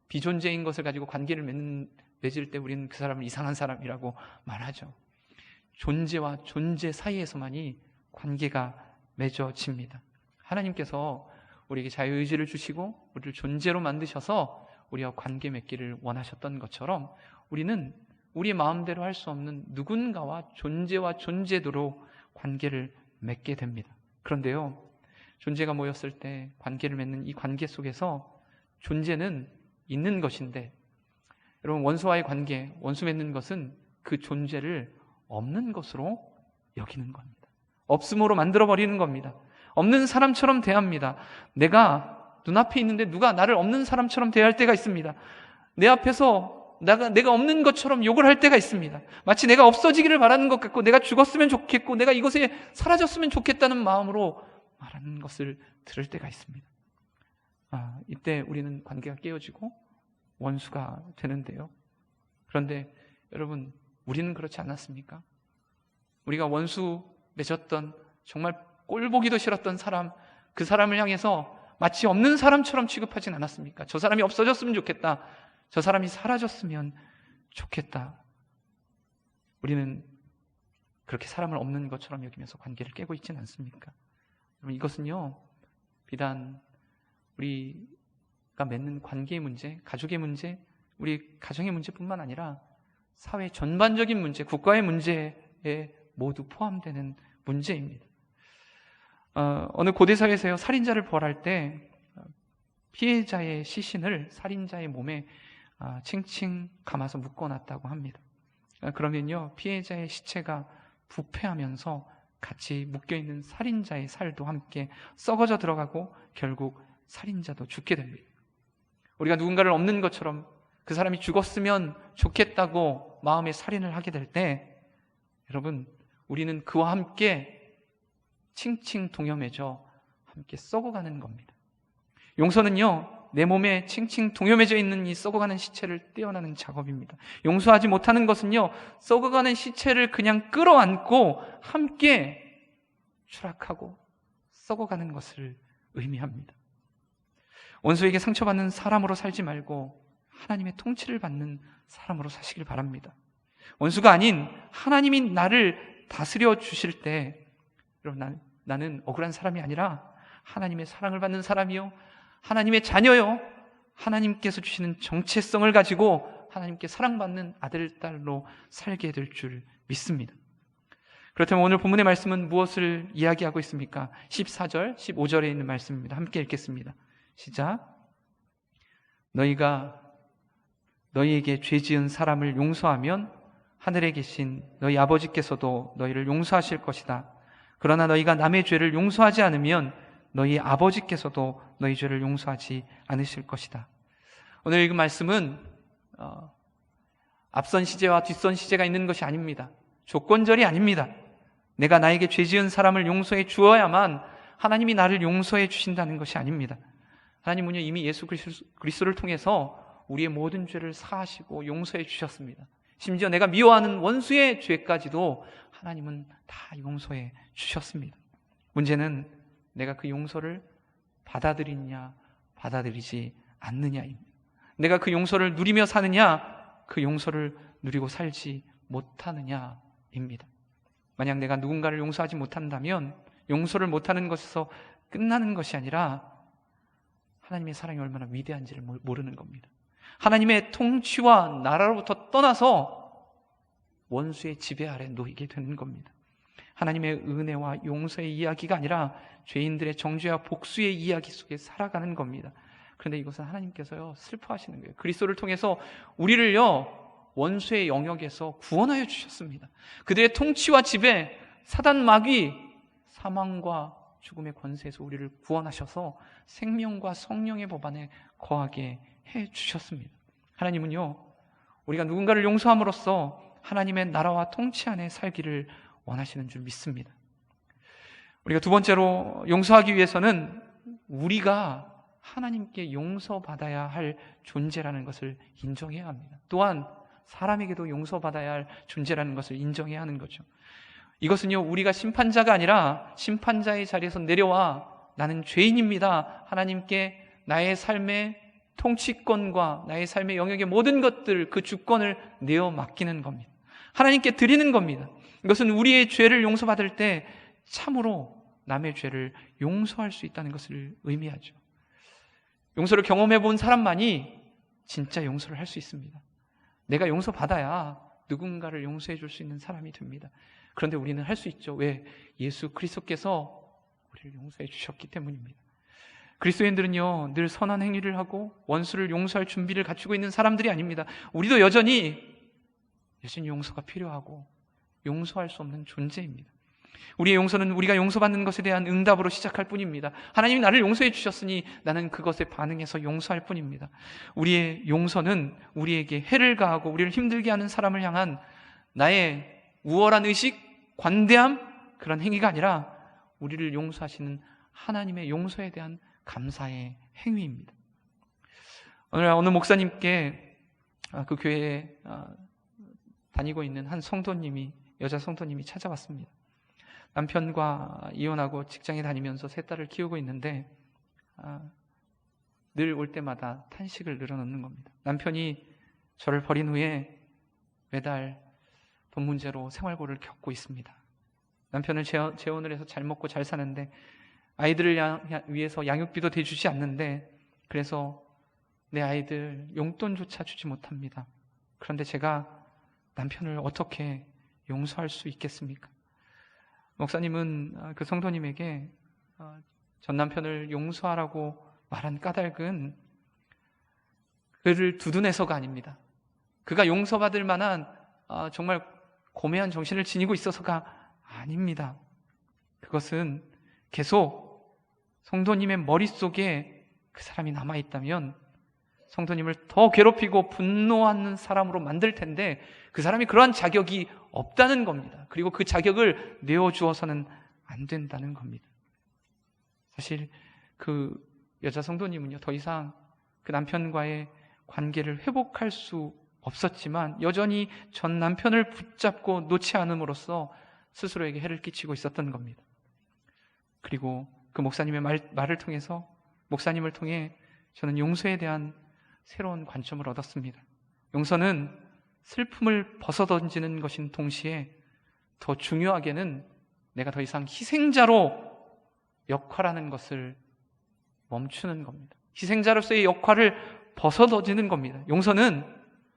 비존재인 것을 가지고 관계를 맺을 때 우리는 그 사람을 이상한 사람이라고 말하죠. 존재와 존재 사이에서만이 관계가 맺어집니다. 하나님께서 우리에게 자유의지를 주시고 우리를 존재로 만드셔서 우리와 관계 맺기를 원하셨던 것처럼 우리는 우리의 마음대로 할 수 없는 누군가와 존재와 존재도로 관계를 맺게 됩니다. 그런데요, 존재가 모였을 때 관계를 맺는 이 관계 속에서 존재는 있는 것인데, 여러분, 원수와의 관계, 원수 맺는 것은 그 존재를 없는 것으로 여기는 겁니다. 없음으로 만들어버리는 겁니다. 없는 사람처럼 대합니다. 내가 눈앞에 있는데 누가 나를 없는 사람처럼 대할 때가 있습니다. 내 앞에서 내가 없는 것처럼 욕을 할 때가 있습니다. 마치 내가 없어지기를 바라는 것 같고, 내가 죽었으면 좋겠고, 내가 이곳에 사라졌으면 좋겠다는 마음으로 말하는 것을 들을 때가 있습니다. 이때 우리는 관계가 깨어지고 원수가 되는데요. 그런데 여러분, 우리는 그렇지 않았습니까? 우리가 원수 맺었던, 정말 꼴보기도 싫었던 사람, 그 사람을 향해서 마치 없는 사람처럼 취급하진 않았습니까? 저 사람이 없어졌으면 좋겠다, 저 사람이 사라졌으면 좋겠다. 우리는 그렇게 사람을 없는 것처럼 여기면서 관계를 깨고 있지는 않습니까? 이것은요, 비단 우리가 맺는 관계의 문제, 가족의 문제, 우리 가정의 문제뿐만 아니라 사회 전반적인 문제, 국가의 문제에 모두 포함되는 문제입니다. 어느 고대 사회에서요, 살인자를 벌할 때 피해자의 시신을 살인자의 몸에 칭칭 감아서 묶어놨다고 합니다. 그러면요, 피해자의 시체가 부패하면서 같이 묶여있는 살인자의 살도 함께 썩어져 들어가고 결국 살인자도 죽게 됩니다. 우리가 누군가를 없는 것처럼 그 사람이 죽었으면 좋겠다고 마음에 살인을 하게 될 때, 여러분, 우리는 그와 함께 칭칭 동여매져 함께 썩어가는 겁니다. 용서는요, 내 몸에 칭칭 동여매져 있는 이 썩어가는 시체를 떼어내는 작업입니다. 용서하지 못하는 것은요, 썩어가는 시체를 그냥 끌어안고 함께 추락하고 썩어가는 것을 의미합니다. 원수에게 상처받는 사람으로 살지 말고 하나님의 통치를 받는 사람으로 사시길 바랍니다. 원수가 아닌 하나님이 나를 다스려 주실 때, 여러분, 나는 억울한 사람이 아니라 하나님의 사랑을 받는 사람이요, 하나님의 자녀요, 하나님께서 주시는 정체성을 가지고 하나님께 사랑받는 아들, 딸로 살게 될 줄 믿습니다. 그렇다면 오늘 본문의 말씀은 무엇을 이야기하고 있습니까? 14절, 15절에 있는 말씀입니다. 함께 읽겠습니다. 시작. 너희가 너희에게 죄 지은 사람을 용서하면 하늘에 계신 너희 아버지께서도 너희를 용서하실 것이다. 그러나 너희가 남의 죄를 용서하지 않으면 너희 아버지께서도 너희 죄를 용서하지 않으실 것이다. 오늘 읽은 말씀은 앞선 시제와 뒷선 시제가 있는 것이 아닙니다. 조건절이 아닙니다. 내가 나에게 죄 지은 사람을 용서해 주어야만 하나님이 나를 용서해 주신다는 것이 아닙니다. 하나님은요, 이미 예수 그리스도를 통해서 우리의 모든 죄를 사하시고 용서해 주셨습니다. 심지어 내가 미워하는 원수의 죄까지도 하나님은 다 용서해 주셨습니다. 문제는 내가 그 용서를 받아들이냐 받아들이지 않느냐입니다. 내가 그 용서를 누리며 사느냐, 그 용서를 누리고 살지 못하느냐입니다. 만약 내가 누군가를 용서하지 못한다면 용서를 못하는 것에서 끝나는 것이 아니라 하나님의 사랑이 얼마나 위대한지를 모르는 겁니다. 하나님의 통치와 나라로부터 떠나서 원수의 지배 아래 놓이게 되는 겁니다. 하나님의 은혜와 용서의 이야기가 아니라 죄인들의 정죄와 복수의 이야기 속에 살아가는 겁니다. 그런데 이것은 하나님께서요, 슬퍼하시는 거예요. 그리스도를 통해서 우리를요, 원수의 영역에서 구원하여 주셨습니다. 그들의 통치와 지배, 사단 마귀, 사망과 죽음의 권세에서 우리를 구원하셔서 생명과 성령의 법안에 거하게 해 주셨습니다. 하나님은요, 우리가 누군가를 용서함으로써 하나님의 나라와 통치 안에 살기를 원하시는 줄 믿습니다. 우리가 두 번째로 용서하기 위해서는 우리가 하나님께 용서받아야 할 존재라는 것을 인정해야 합니다. 또한 사람에게도 용서받아야 할 존재라는 것을 인정해야 하는 거죠. 이것은요, 우리가 심판자가 아니라 심판자의 자리에서 내려와 나는 죄인입니다, 하나님께 나의 삶의 통치권과 나의 삶의 영역의 모든 것들, 그 주권을 내어 맡기는 겁니다. 하나님께 드리는 겁니다. 이것은 우리의 죄를 용서받을 때 참으로 남의 죄를 용서할 수 있다는 것을 의미하죠. 용서를 경험해 본 사람만이 진짜 용서를 할 수 있습니다. 내가 용서받아야 누군가를 용서해 줄 수 있는 사람이 됩니다. 그런데 우리는 할 수 있죠. 왜? 예수 그리스도께서 우리를 용서해 주셨기 때문입니다. 그리스도인들은요, 늘 선한 행위를 하고 원수를 용서할 준비를 갖추고 있는 사람들이 아닙니다. 우리도 여전히 용서가 필요하고 용서할 수 없는 존재입니다. 우리의 용서는 우리가 용서받는 것에 대한 응답으로 시작할 뿐입니다. 하나님이 나를 용서해 주셨으니 나는 그것에 반응해서 용서할 뿐입니다. 우리의 용서는 우리에게 해를 가하고 우리를 힘들게 하는 사람을 향한 나의 우월한 의식, 관대함, 그런 행위가 아니라 우리를 용서하시는 하나님의 용서에 대한 감사의 행위입니다. 오늘 어느 목사님께 그 교회에 다니고 있는 한 성도님이, 여자 성도님이 찾아왔습니다. 남편과 이혼하고 직장에 다니면서 세 딸을 키우고 있는데 늘 올 때마다 탄식을 늘어놓는 겁니다. 남편이 저를 버린 후에 매달 돈 문제로 생활고를 겪고 있습니다. 남편은 재혼을 해서 잘 먹고 잘 사는데 아이들을 위해서 양육비도 대주지 않는데, 그래서 내 아이들 용돈조차 주지 못합니다. 그런데 제가 남편을 어떻게 용서할 수 있겠습니까? 목사님은 그 성도님에게 전 남편을 용서하라고 말한 까닭은 그를 두둔해서가 아닙니다. 그가 용서받을 만한 정말 고매한 정신을 지니고 있어서가 아닙니다. 그것은 계속 성도님의 머릿속에 그 사람이 남아있다면 성도님을 더 괴롭히고 분노하는 사람으로 만들 텐데, 그 사람이 그러한 자격이 없다는 겁니다. 그리고 그 자격을 내어주어서는 안 된다는 겁니다. 사실 그 여자 성도님은요, 더 이상 그 남편과의 관계를 회복할 수 없었지만 여전히 전 남편을 붙잡고 놓지 않음으로써 스스로에게 해를 끼치고 있었던 겁니다. 그리고 그 목사님의 말을 통해서, 목사님을 통해 저는 용서에 대한 새로운 관점을 얻었습니다. 용서는 슬픔을 벗어던지는 것인 동시에 더 중요하게는 내가 더 이상 희생자로 역할하는 것을 멈추는 겁니다. 희생자로서의 역할을 벗어던지는 겁니다. 용서는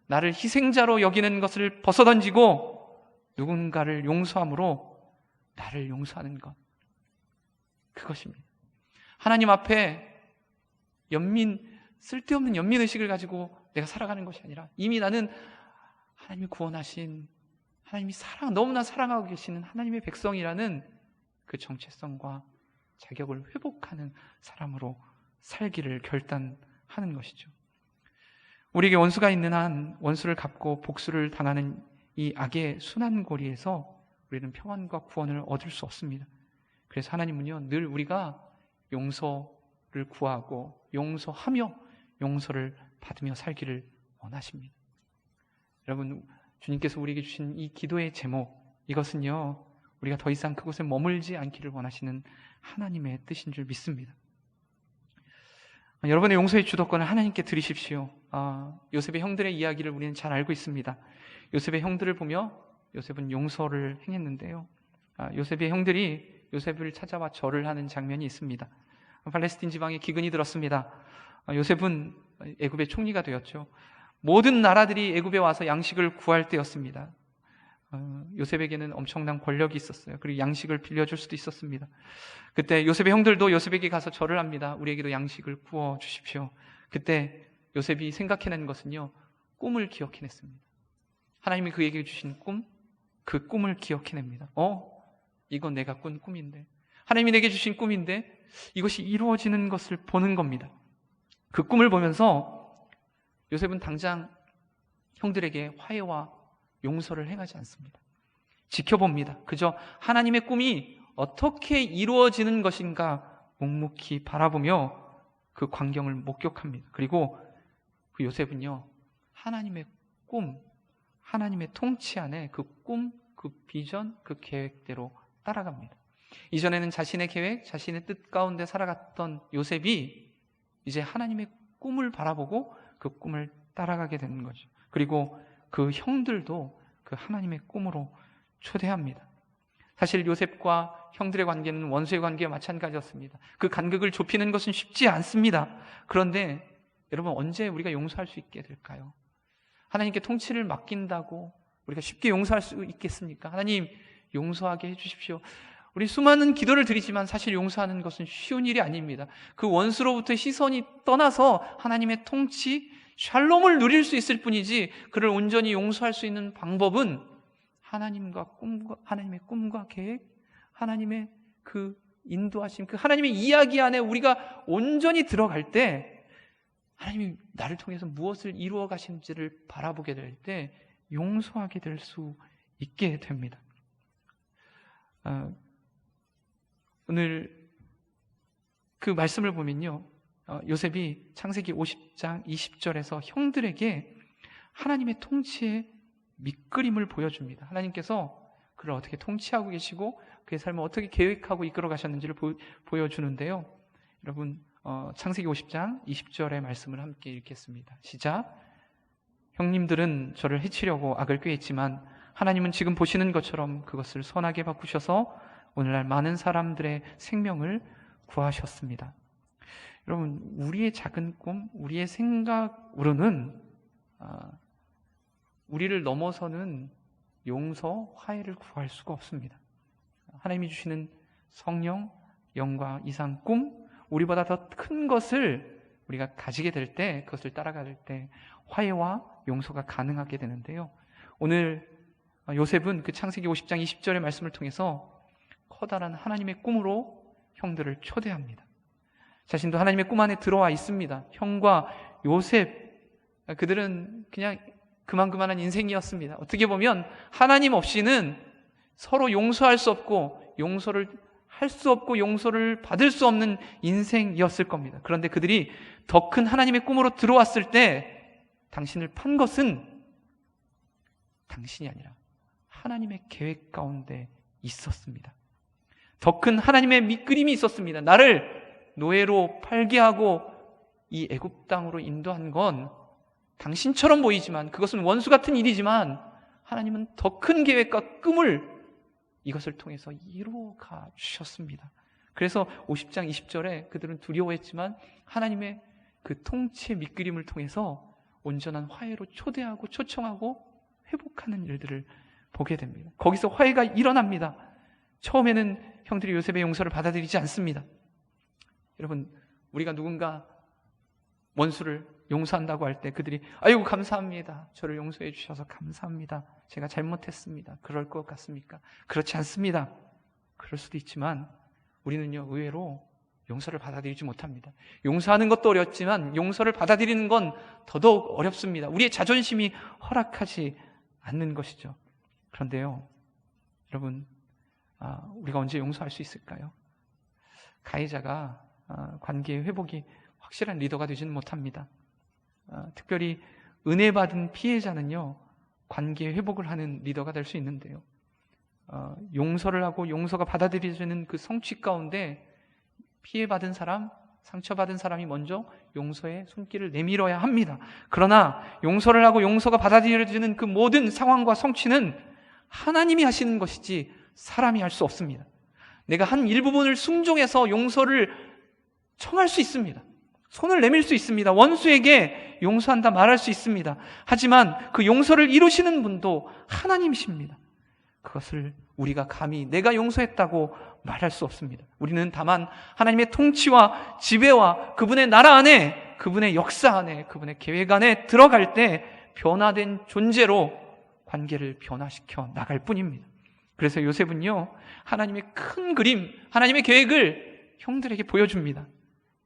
나를 희생자로 여기는 것을 벗어던지고 누군가를 용서함으로 나를 용서하는 것, 그것입니다. 하나님 앞에 쓸데없는 연민의식을 가지고 내가 살아가는 것이 아니라 이미 나는 하나님이 구원하신, 하나님이 너무나 사랑하고 계시는 하나님의 백성이라는 그 정체성과 자격을 회복하는 사람으로 살기를 결단하는 것이죠. 우리에게 원수가 있는 한 원수를 갚고 복수를 당하는 이 악의 순환고리에서 우리는 평안과 구원을 얻을 수 없습니다. 그래서 하나님은요, 늘 우리가 용서를 구하고 용서하며 용서를 받으며 살기를 원하십니다. 여러분, 주님께서 우리에게 주신 이 기도의 제목, 이것은요, 우리가 더 이상 그곳에 머물지 않기를 원하시는 하나님의 뜻인 줄 믿습니다. 여러분의 용서의 주도권을 하나님께 드리십시오. 요셉의 형들의 이야기를 우리는 잘 알고 있습니다. 요셉의 형들을 보며 요셉은 용서를 행했는데요, 요셉의 형들이 요셉을 찾아와 절을 하는 장면이 있습니다. 팔레스틴 지방에 기근이 들었습니다. 요셉은 애굽의 총리가 되었죠. 모든 나라들이 애굽에 와서 양식을 구할 때였습니다. 요셉에게는 엄청난 권력이 있었어요. 그리고 양식을 빌려줄 수도 있었습니다. 그때 요셉의 형들도 요셉에게 가서 절을 합니다. 우리에게도 양식을 구워 주십시오. 그때 요셉이 생각해낸 것은요, 꿈을 기억해냈습니다. 하나님이 그에게 주신 꿈, 그 꿈을 기억해냅니다. 이건 내가 꾼 꿈인데, 하나님이 내게 주신 꿈인데 이것이 이루어지는 것을 보는 겁니다. 그 꿈을 보면서 요셉은 당장 형들에게 화해와 용서를 행하지 않습니다. 지켜봅니다. 그저 하나님의 꿈이 어떻게 이루어지는 것인가 묵묵히 바라보며 그 광경을 목격합니다. 그리고 그 요셉은요, 하나님의 꿈, 하나님의 통치 안에 그 꿈, 그 비전, 그 계획대로 따라갑니다. 이전에는 자신의 계획, 자신의 뜻 가운데 살아갔던 요셉이 이제 하나님의 꿈을 바라보고 그 꿈을 따라가게 되는 거죠. 그리고 그 형들도 그 하나님의 꿈으로 초대합니다. 사실 요셉과 형들의 관계는 원수의 관계와 마찬가지였습니다. 그 간극을 좁히는 것은 쉽지 않습니다. 그런데 여러분, 언제 우리가 용서할 수 있게 될까요? 하나님께 통치를 맡긴다고 우리가 쉽게 용서할 수 있겠습니까? 하나님, 용서하게 해주십시오. 우리 수많은 기도를 드리지만 사실 용서하는 것은 쉬운 일이 아닙니다. 그 원수로부터 시선이 떠나서 하나님의 통치, 샬롬을 누릴 수 있을 뿐이지, 그를 온전히 용서할 수 있는 방법은 하나님의 꿈과 계획, 하나님의 그 인도하심, 그 하나님의 이야기 안에 우리가 온전히 들어갈 때, 하나님이 나를 통해서 무엇을 이루어 가시는지를 바라보게 될 때 용서하게 될 수 있게 됩니다. 오늘 그 말씀을 보면요, 요셉이 창세기 50장 20절에서 형들에게 하나님의 통치의 밑그림을 보여줍니다. 하나님께서 그를 어떻게 통치하고 계시고 그의 삶을 어떻게 계획하고 이끌어 가셨는지를 보여주는데요. 여러분, 창세기 50장 20절의 말씀을 함께 읽겠습니다. 시작. 형님들은 저를 해치려고 악을 꾀했지만 하나님은 지금 보시는 것처럼 그것을 선하게 바꾸셔서 오늘날 많은 사람들의 생명을 구하셨습니다. 여러분, 우리의 작은 꿈, 우리의 생각으로는 우리를 넘어서는 용서, 화해를 구할 수가 없습니다. 하나님이 주시는 성령, 영과 이상 꿈, 우리보다 더 큰 것을 우리가 가지게 될 때, 그것을 따라갈 때 화해와 용서가 가능하게 되는데요. 오늘 요셉은 그 창세기 50장 20절의 말씀을 통해서 커다란 하나님의 꿈으로 형들을 초대합니다. 자신도 하나님의 꿈 안에 들어와 있습니다. 형과 요셉, 그들은 그냥 그만한 인생이었습니다. 어떻게 보면 하나님 없이는 서로 용서할 수 없고 용서를 할 수 없고 용서를 받을 수 없는 인생이었을 겁니다. 그런데 그들이 더 큰 하나님의 꿈으로 들어왔을 때 당신을 판 것은 당신이 아니라 하나님의 계획 가운데 있었습니다. 더 큰 하나님의 밑그림이 있었습니다. 나를 노예로 팔게 하고 이 애굽 땅으로 인도한 건 당신처럼 보이지만, 그것은 원수 같은 일이지만 하나님은 더 큰 계획과 꿈을 이것을 통해서 이루어가 주셨습니다. 그래서 50장 20절에 그들은 두려워했지만 하나님의 그 통치의 밑그림을 통해서 온전한 화해로 초대하고 초청하고 회복하는 일들을 보게 됩니다. 거기서 화해가 일어납니다. 처음에는 형들이 요셉의 용서를 받아들이지 않습니다. 여러분, 우리가 누군가 원수를 용서한다고 할 때 그들이 아이고 감사합니다. 저를 용서해 주셔서 감사합니다. 제가 잘못했습니다. 그럴 것 같습니까? 그렇지 않습니다. 그럴 수도 있지만 우리는요, 의외로 용서를 받아들이지 못합니다. 용서하는 것도 어렵지만 용서를 받아들이는 건 더더욱 어렵습니다. 우리의 자존심이 허락하지 않는 것이죠. 그런데요, 여러분, 우리가 언제 용서할 수 있을까요? 가해자가 관계의 회복이 확실한 리더가 되지는 못합니다. 특별히 은혜 받은 피해자는요, 관계 회복을 하는 리더가 될 수 있는데요. 용서를 하고 용서가 받아들여지는 그 성취 가운데 피해받은 사람, 상처받은 사람이 먼저 용서의 손길을 내밀어야 합니다. 그러나 용서를 하고 용서가 받아들여지는 그 모든 상황과 성취는 하나님이 하시는 것이지 사람이 할 수 없습니다. 내가 한 일부분을 순종해서 용서를 청할 수 있습니다. 손을 내밀 수 있습니다. 원수에게 용서한다 말할 수 있습니다. 하지만 그 용서를 이루시는 분도 하나님이십니다. 그것을 우리가 감히 내가 용서했다고 말할 수 없습니다. 우리는 다만 하나님의 통치와 지배와 그분의 나라 안에, 그분의 역사 안에, 그분의 계획 안에 들어갈 때 변화된 존재로 관계를 변화시켜 나갈 뿐입니다. 그래서 요셉은요, 하나님의 큰 그림, 하나님의 계획을 형들에게 보여줍니다.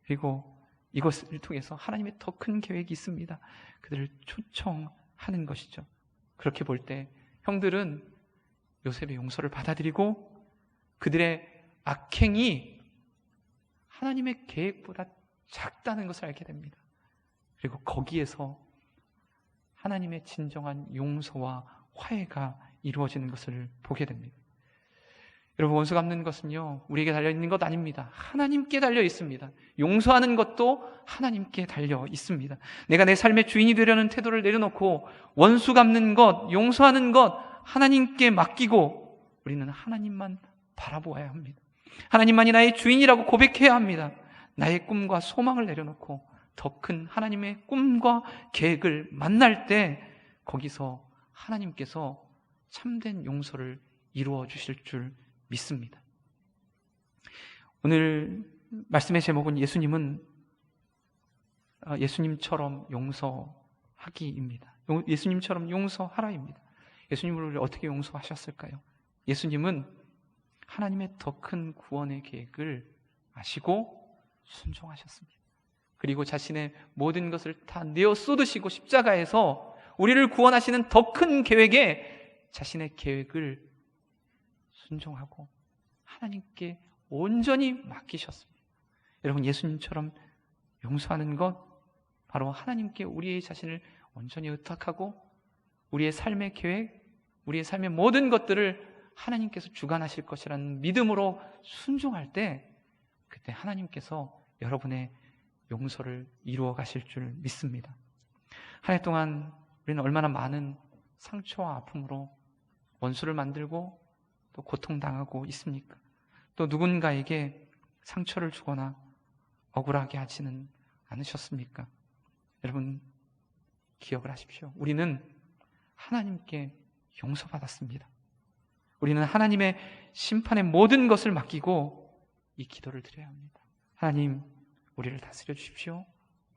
그리고 이것을 통해서 하나님의 더 큰 계획이 있습니다. 그들을 초청하는 것이죠. 그렇게 볼 때 형들은 요셉의 용서를 받아들이고 그들의 악행이 하나님의 계획보다 작다는 것을 알게 됩니다. 그리고 거기에서 하나님의 진정한 용서와 화해가 이루어지는 것을 보게 됩니다. 여러분, 원수 갚는 것은요, 우리에게 달려있는 것 아닙니다. 하나님께 달려 있습니다. 용서하는 것도 하나님께 달려 있습니다. 내가 내 삶의 주인이 되려는 태도를 내려놓고 원수 갚는 것, 용서하는 것 하나님께 맡기고 우리는 하나님만 바라보아야 합니다. 하나님만이 나의 주인이라고 고백해야 합니다. 나의 꿈과 소망을 내려놓고 더 큰 하나님의 꿈과 계획을 만날 때 거기서 하나님께서 참된 용서를 이루어 주실 줄 믿습니다. 오늘 말씀의 제목은 예수님처럼 용서하기입니다. 예수님처럼 용서하라입니다. 예수님을 어떻게 용서하셨을까요? 예수님은 하나님의 더 큰 구원의 계획을 아시고 순종하셨습니다. 그리고 자신의 모든 것을 다 내어 쏟으시고 십자가에서 우리를 구원하시는 더 큰 계획에 자신의 계획을 순종하고 하나님께 온전히 맡기셨습니다. 여러분, 예수님처럼 용서하는 것, 바로 하나님께 우리의 자신을 온전히 의탁하고 우리의 삶의 계획, 우리의 삶의 모든 것들을 하나님께서 주관하실 것이라는 믿음으로 순종할 때, 그때 하나님께서 여러분의 용서를 이루어 가실 줄 믿습니다. 한 해 동안 우리는 얼마나 많은 상처와 아픔으로 원수를 만들고 또 고통당하고 있습니까? 또 누군가에게 상처를 주거나 억울하게 하지는 않으셨습니까? 여러분, 기억을 하십시오. 우리는 하나님께 용서받았습니다. 우리는 하나님의 심판의 모든 것을 맡기고 이 기도를 드려야 합니다. 하나님, 우리를 다스려 주십시오.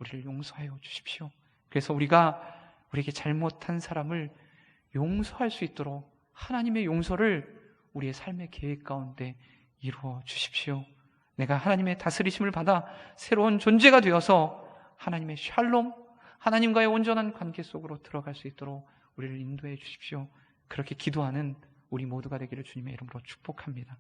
우리를 용서하여 주십시오. 그래서 우리에게 잘못한 사람을 용서할 수 있도록 하나님의 용서를 우리의 삶의 계획 가운데 이루어 주십시오. 내가 하나님의 다스리심을 받아 새로운 존재가 되어서 하나님의 샬롬, 하나님과의 온전한 관계 속으로 들어갈 수 있도록 우리를 인도해 주십시오. 그렇게 기도하는 우리 모두가 되기를 주님의 이름으로 축복합니다.